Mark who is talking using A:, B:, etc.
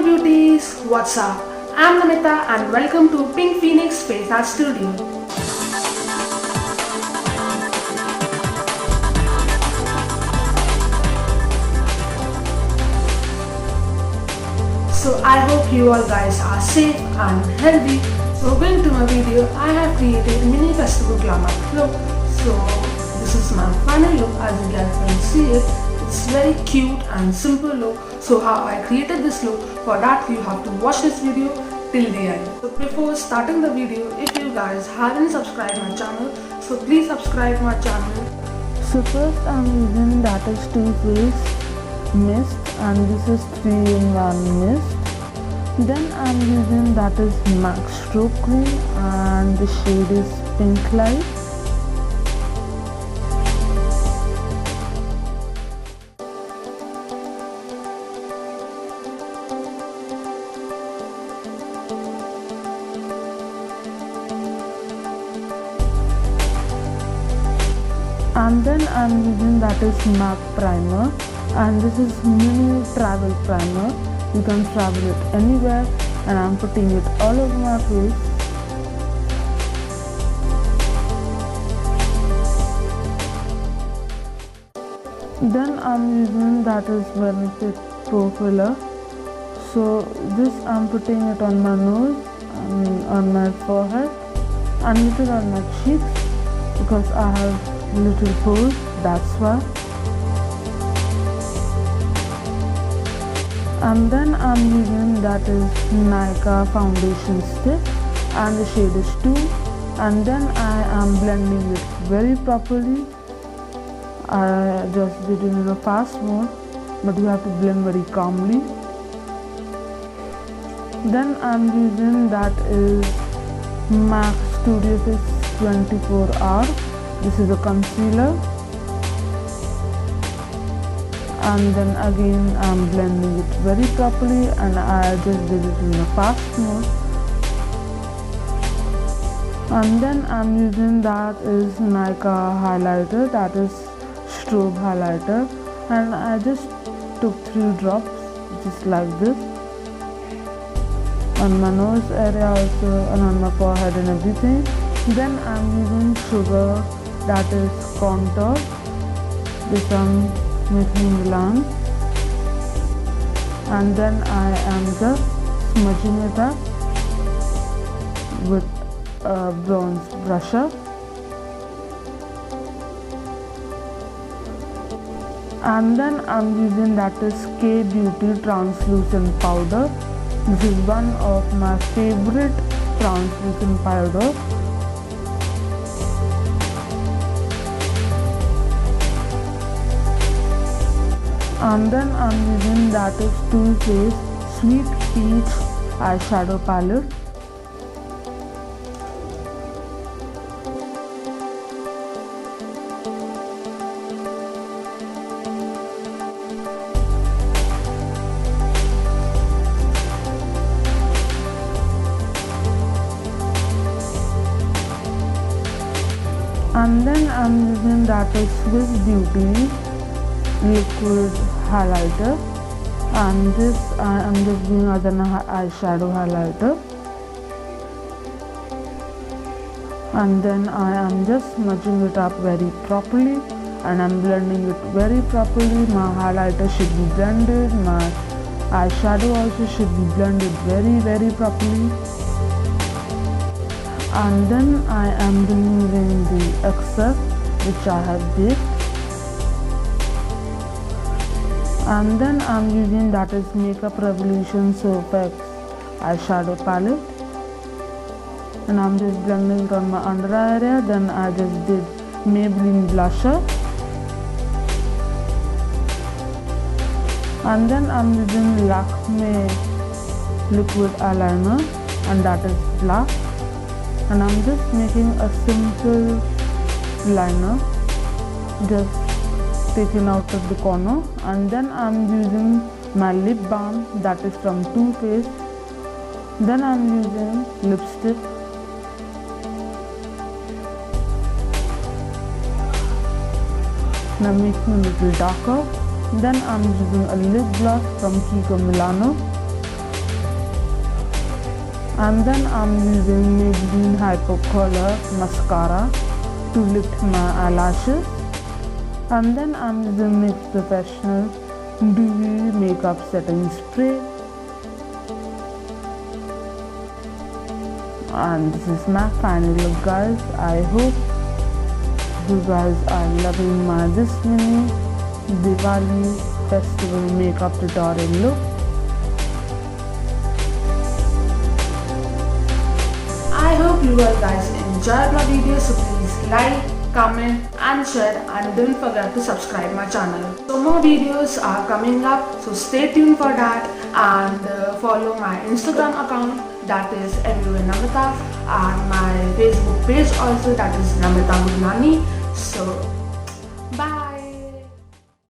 A: beauties, what's up? I'm Namita and welcome to Pink Phoenix Face Art Studio. So I hope you all guys are safe and healthy. So going to my video, I have created a mini festival glamour look. So this is my final look, as you guys can see it. It's very cute and simple look. So how I created this look, for that you have to watch this video till the end. So before starting the video, if you guys haven't subscribed my channel, so please subscribe my channel.
B: So first I'm using that is Too Faced Mist, and this is 3-in-1 mist. Then I'm using that is MAC Stroke Cream, and the shade is Pink Light. And then I'm using that is MAC Primer, and this is mini travel primer. You can travel it anywhere, and I'm putting it all over my face. Then I'm using that is Benefit Pro Filler. So this I'm putting it on my nose, and on my forehead, and little on my cheeks because I have little pores, that's why. And then I'm using that is Nykaa foundation stick, and the shade is 2, and then I am blending it very properly. I just did it in a fast mode, but you have to blend very calmly. Then I'm using that is MAC Studio Fix 24 Hour. This is a concealer, and then again I'm blending it very properly, and I just did it in a fast mode. And then I'm using that is Nykaa highlighter, that is strobe highlighter, and I just took 3 drops just like this on my nose area also, and on my forehead and everything. Then I'm using Sugar, that is contour. This I'm making the line, and then I am just smudging it up with a bronze brusher. And then I'm using that is K-Beauty translucent powder. This is one of my favorite translucent powder. And then I'm using that is Too Faced Sweet Peach eyeshadow palette. And then I'm using that is Swiss Beauty liquid highlighter, and this I am just doing as an eyeshadow highlighter. And then I am just smudging it up very properly, and I'm blending it very properly. My highlighter should be blended, my eyeshadow also should be blended very properly. And then I am removing the excess which I have did. And then I'm using that is Makeup Revolution Soap X eyeshadow palette, and I'm just blending it on my under eye area. Then I just did Maybelline blusher, and then I'm using Lakme liquid eyeliner, and that is black, and I'm just making a simple liner, just taken out of the corner. And then I'm using my lip balm, that is from Too Faced. Then I'm using lipstick, and I'm making a little darker. Then I'm using a lip gloss from Kiko Milano, And then I'm using Maybelline Hyper Color Mascara to lift my eyelashes. And then I'm using NYX Professional Dewy Makeup Setting Spray. And this is my final look, guys. I hope you guys are loving my this mini Diwali festival makeup tutorial look.
A: I hope you all guys enjoyed my video, so please like, comment and share, and don't forget to subscribe my channel. So more videos are coming up, so stay tuned for that, and follow my Instagram account, that is Namrata, and my Facebook page also, that is Namrata Gurnani. So